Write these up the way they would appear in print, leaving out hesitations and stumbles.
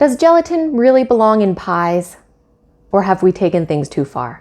Does gelatin really belong in pies? Or have we taken things too far?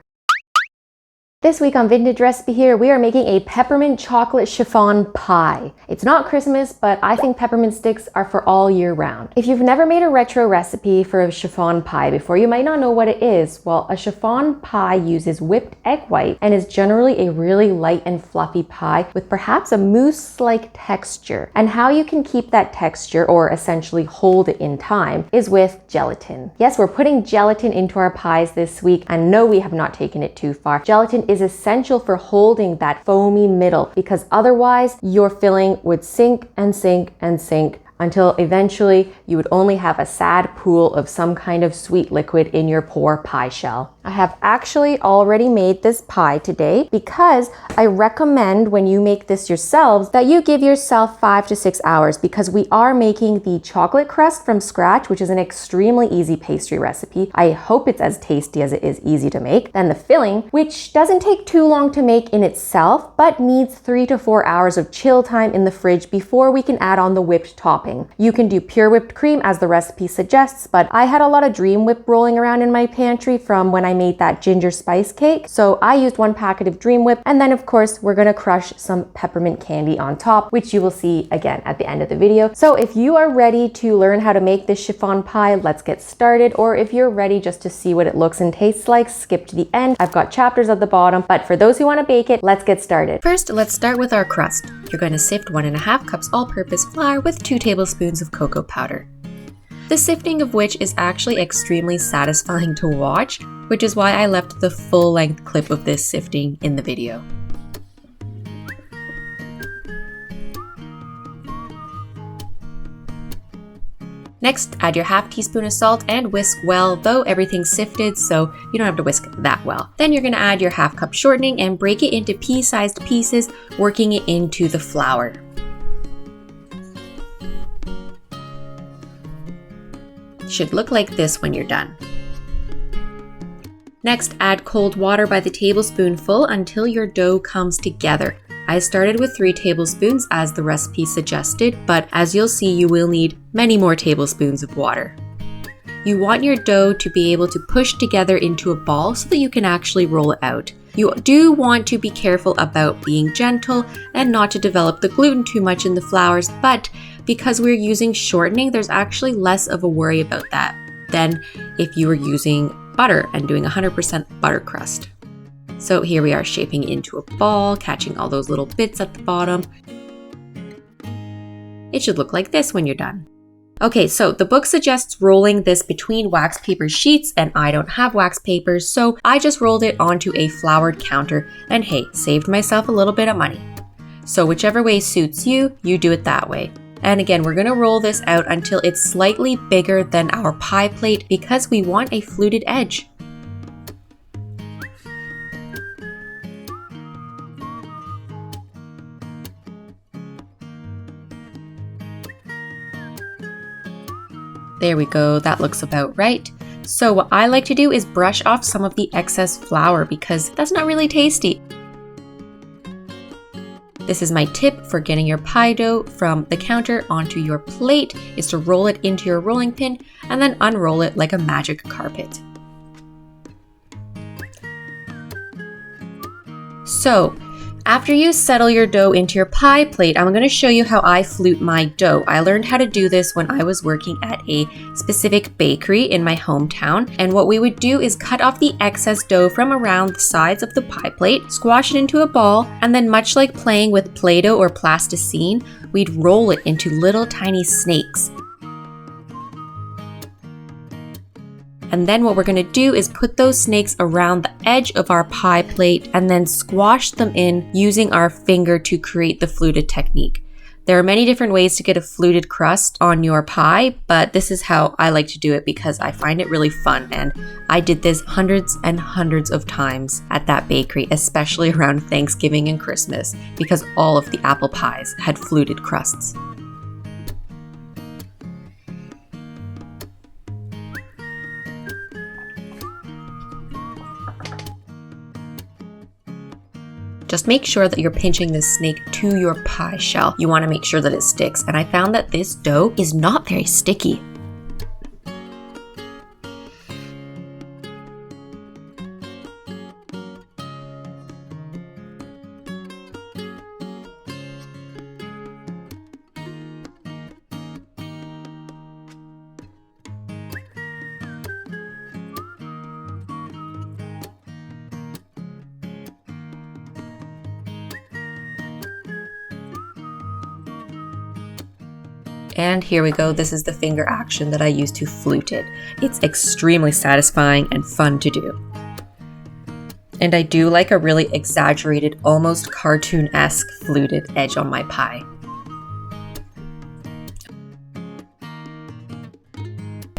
This week on Vintage Recipe here, we are making a peppermint chocolate chiffon pie. It's not Christmas, but I think peppermint sticks are for all year round. If you've never made a retro recipe for a chiffon pie before, you might not know what it is. Well, a chiffon pie uses whipped egg white and is generally a really light and fluffy pie with perhaps a mousse-like texture. And how you can keep that texture, or essentially hold it in time, is with gelatin. Yes, we're putting gelatin into our pies this week, and no, we have not taken it too far. Gelatin is essential for holding that foamy middle, because otherwise your filling would sink and sink and sink until eventually you would only have a sad pool of some kind of sweet liquid in your poor pie shell. I have actually already made this pie today because I recommend when you make this yourselves that you give yourself 5 to 6 hours, because we are making the chocolate crust from scratch, which is an extremely easy pastry recipe. I hope it's as tasty as it is easy to make. Then the filling, which doesn't take too long to make in itself, but needs 3 to 4 hours of chill time in the fridge before we can add on the whipped topping. You can do pure whipped cream as the recipe suggests, but I had a lot of Dream Whip rolling around in my pantry from when I made that ginger spice cake, so I used 1 packet of Dream Whip, and then of course we're gonna crush some peppermint candy on top, which you will see again at the end of the video. So if you are ready to learn how to make this chiffon pie, let's get started. Or if you're ready just to see what it looks and tastes like, skip to the end. I've got chapters at the bottom, but for those who want to bake it, let's get started. First, let's start with our crust. You're going to sift 1.5 cups all-purpose flour with 2 tablespoons of cocoa powder. The sifting of which is actually extremely satisfying to watch, which is why I left the full-length clip of this sifting in the video. Next, add your ½ teaspoon of salt and whisk well, though everything's sifted, so you don't have to whisk that well. Then you're gonna add your ½ cup shortening and break it into pea-sized pieces, working it into the flour. Should look like this when you're done. Next, add cold water by the tablespoonful until your dough comes together. I started with 3 tablespoons as the recipe suggested, but as you'll see, you will need many more tablespoons of water. You want your dough to be able to push together into a ball so that you can actually roll it out. You do want to be careful about being gentle and not to develop the gluten too much in the flours, but because we're using shortening, there's actually less of a worry about that than if you were using butter and doing 100% butter crust. So here we are shaping it into a ball, catching all those little bits at the bottom. It should look like this when you're done. Okay, so the book suggests rolling this between wax paper sheets, and I don't have wax papers, so I just rolled it onto a floured counter, and hey, saved myself a little bit of money. So whichever way suits you, you do it that way. And again, we're gonna roll this out until it's slightly bigger than our pie plate because we want a fluted edge. There we go, that looks about right. So what I like to do is brush off some of the excess flour because that's not really tasty. This is my tip for getting your pie dough from the counter onto your plate, is to roll it into your rolling pin and then unroll it like a magic carpet. So, after you settle your dough into your pie plate, I'm going to show you how I flute my dough. I learned how to do this when I was working at a specific bakery in my hometown. And what we would do is cut off the excess dough from around the sides of the pie plate, squash it into a ball, and then much like playing with Play-Doh or plasticine, we'd roll it into little tiny snakes. And then what we're gonna do is put those snakes around the edge of our pie plate and then squash them in using our finger to create the fluted technique. There are many different ways to get a fluted crust on your pie, but this is how I like to do it because I find it really fun, and I did this hundreds and hundreds of times at that bakery, especially around Thanksgiving and Christmas, because all of the apple pies had fluted crusts. Just make sure that you're pinching this snake to your pie shell. You want to make sure that it sticks, and I found that this dough is not very sticky. And here we go. This is the finger action that I use to flute it. It's extremely satisfying and fun to do. And I do like a really exaggerated, almost cartoon-esque fluted edge on my pie.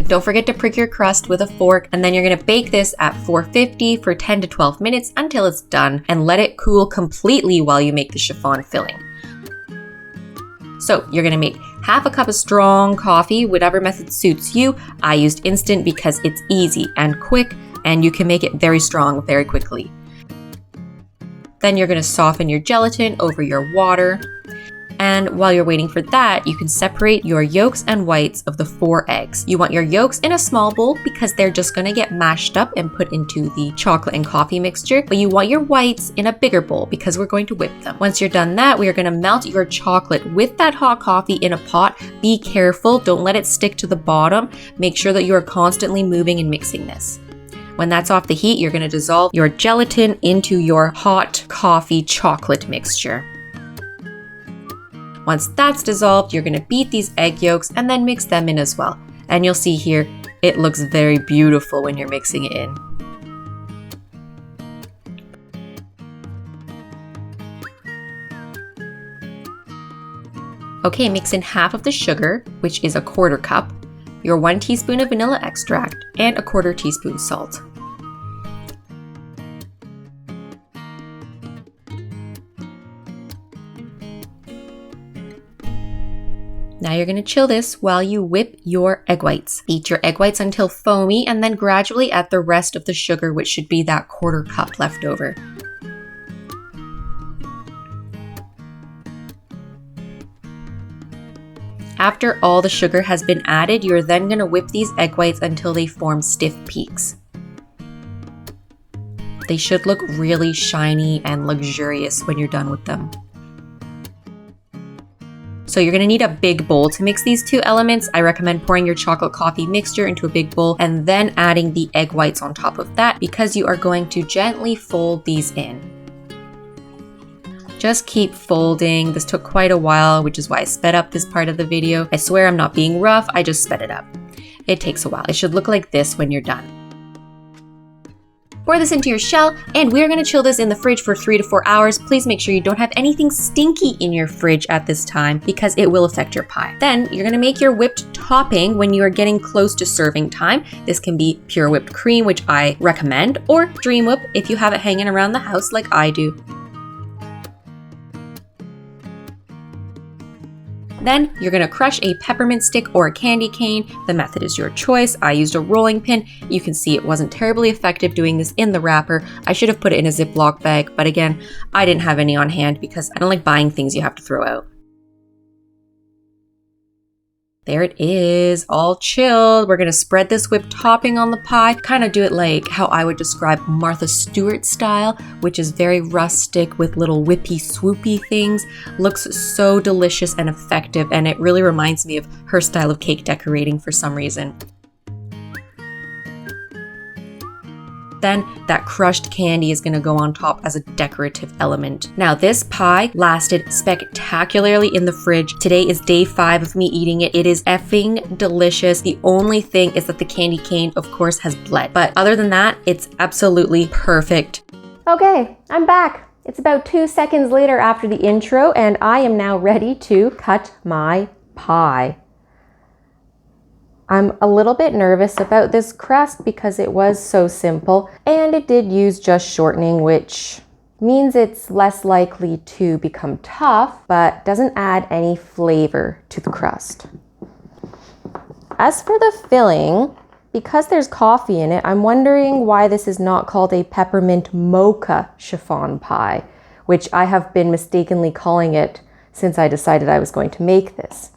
Don't forget to prick your crust with a fork, and then you're gonna bake this at 450 for 10 to 12 minutes until it's done, and let it cool completely while you make the chiffon filling. So you're gonna make half a cup of strong coffee, whatever method suits you. I used instant because it's easy and quick, and you can make it very strong very quickly. Then you're gonna soften your gelatin over your water. And while you're waiting for that, you can separate your yolks and whites of the 4 eggs. You want your yolks in a small bowl because they're just gonna get mashed up and put into the chocolate and coffee mixture. But you want your whites in a bigger bowl because we're going to whip them. Once you're done that, we are gonna melt your chocolate with that hot coffee in a pot. Be careful, don't let it stick to the bottom. Make sure that you are constantly moving and mixing this. When that's off the heat, you're gonna dissolve your gelatin into your hot coffee chocolate mixture. Once that's dissolved, you're gonna beat these egg yolks and then mix them in as well. And you'll see here, it looks very beautiful when you're mixing it in. Okay, mix in half of the sugar, which is a 1/4 cup, your 1 teaspoon of vanilla extract, and a 1/4 teaspoon salt. Now you're gonna chill this while you whip your egg whites. Beat your egg whites until foamy and then gradually add the rest of the sugar, which should be that 1/4 cup left over. After all the sugar has been added, you're then gonna whip these egg whites until they form stiff peaks. They should look really shiny and luxurious when you're done with them. So you're gonna need a big bowl to mix these 2 elements. I recommend pouring your chocolate coffee mixture into a big bowl and then adding the egg whites on top of that because you are going to gently fold these in. Just keep folding. This took quite a while, which is why I sped up this part of the video. I swear I'm not being rough, I just sped it up. It takes a while. It should look like this when you're done. Pour this into your shell, and we're gonna chill this in the fridge for 3 to 4 hours. Please make sure you don't have anything stinky in your fridge at this time because it will affect your pie. Then you're gonna make your whipped topping when you are getting close to serving time. This can be pure whipped cream, which I recommend, or Dream Whip if you have it hanging around the house like I do. Then you're gonna crush a peppermint stick or a candy cane. The method is your choice. I used a rolling pin. You can see it wasn't terribly effective doing this in the wrapper. I should have put it in a Ziploc bag, but again, I didn't have any on hand because I don't like buying things you have to throw out. There it is, all chilled. We're gonna spread this whipped topping on the pie. Kind of do it like how I would describe Martha Stewart style, which is very rustic with little whippy swoopy things. Looks so delicious and effective, and it really reminds me of her style of cake decorating for some reason. Then that crushed candy is gonna go on top as a decorative element. Now this pie lasted spectacularly in the fridge. Today is day 5 of me eating it. It is effing delicious. The only thing is that the candy cane, of course, has bled. But other than that, it's absolutely perfect. Okay, I'm back. It's about 2 seconds later after the intro, and I am now ready to cut my pie. I'm a little bit nervous about this crust because it was so simple, and it did use just shortening, which means it's less likely to become tough, but doesn't add any flavor to the crust. As for the filling, because there's coffee in it, I'm wondering why this is not called a peppermint mocha chiffon pie, which I have been mistakenly calling it since I decided I was going to make this.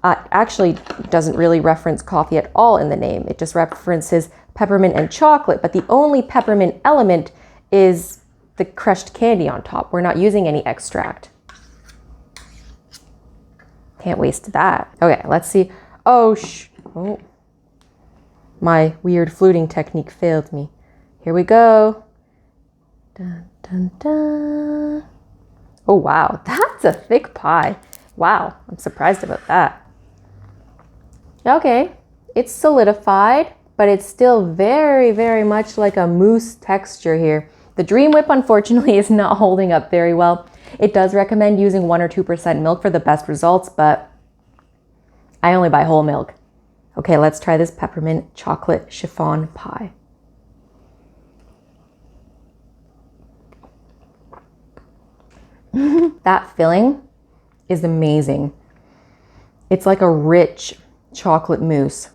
Actually doesn't really reference coffee at all in the name. It just references peppermint and chocolate, but the only peppermint element is the crushed candy on top. We're not using any extract. Can't waste that. Okay, let's see. Oh, my weird fluting technique failed me. Here we go. Dun, dun, dun. Oh, wow, that's a thick pie. Wow, I'm surprised about that. Okay, it's solidified, but it's still very, very much like a mousse texture here. The Dream Whip, unfortunately, is not holding up very well. It does recommend using 1 or 2% milk for the best results, but I only buy whole milk. Okay, let's try this peppermint chocolate chiffon pie. That filling is amazing. It's like a rich chocolate mousse.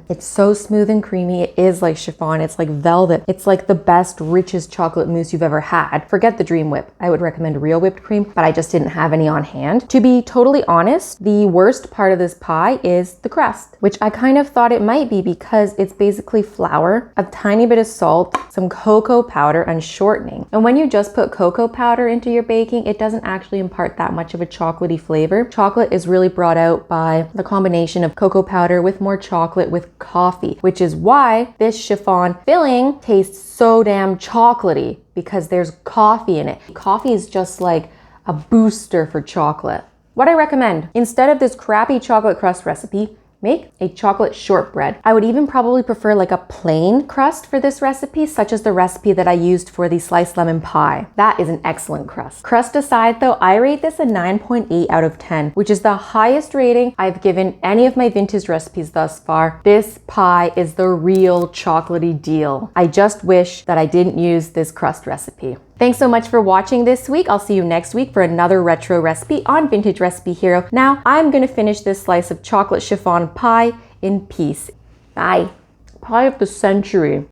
It's so smooth and creamy. It is like chiffon. It's like velvet. It's like the best, richest chocolate mousse you've ever had. Forget the Dream Whip. I would recommend real whipped cream, but I just didn't have any on hand. To be totally honest, the worst part of this pie is the crust, which I kind of thought it might be because it's basically flour, a tiny bit of salt, some cocoa powder, and shortening. And when you just put cocoa powder into your baking, it doesn't actually impart that much of a chocolatey flavor. Chocolate is really brought out by the combination of cocoa powder with more chocolate with coffee, which is why this chiffon filling tastes so damn chocolatey, because there's coffee in it. Coffee is just like a booster for chocolate. What I recommend, instead of this crappy chocolate crust recipe, make a chocolate shortbread. I would even probably prefer like a plain crust for this recipe, such as the recipe that I used for the sliced lemon pie. That is an excellent crust. Crust aside though, I rate this a 9.8 out of 10, which is the highest rating I've given any of my vintage recipes thus far. This pie is the real chocolatey deal. I just wish that I didn't use this crust recipe. Thanks so much for watching this week. I'll see you next week for another retro recipe on Vintage Recipe Hero. Now I'm gonna finish this slice of chocolate chiffon pie in peace. Bye. Pie of the century.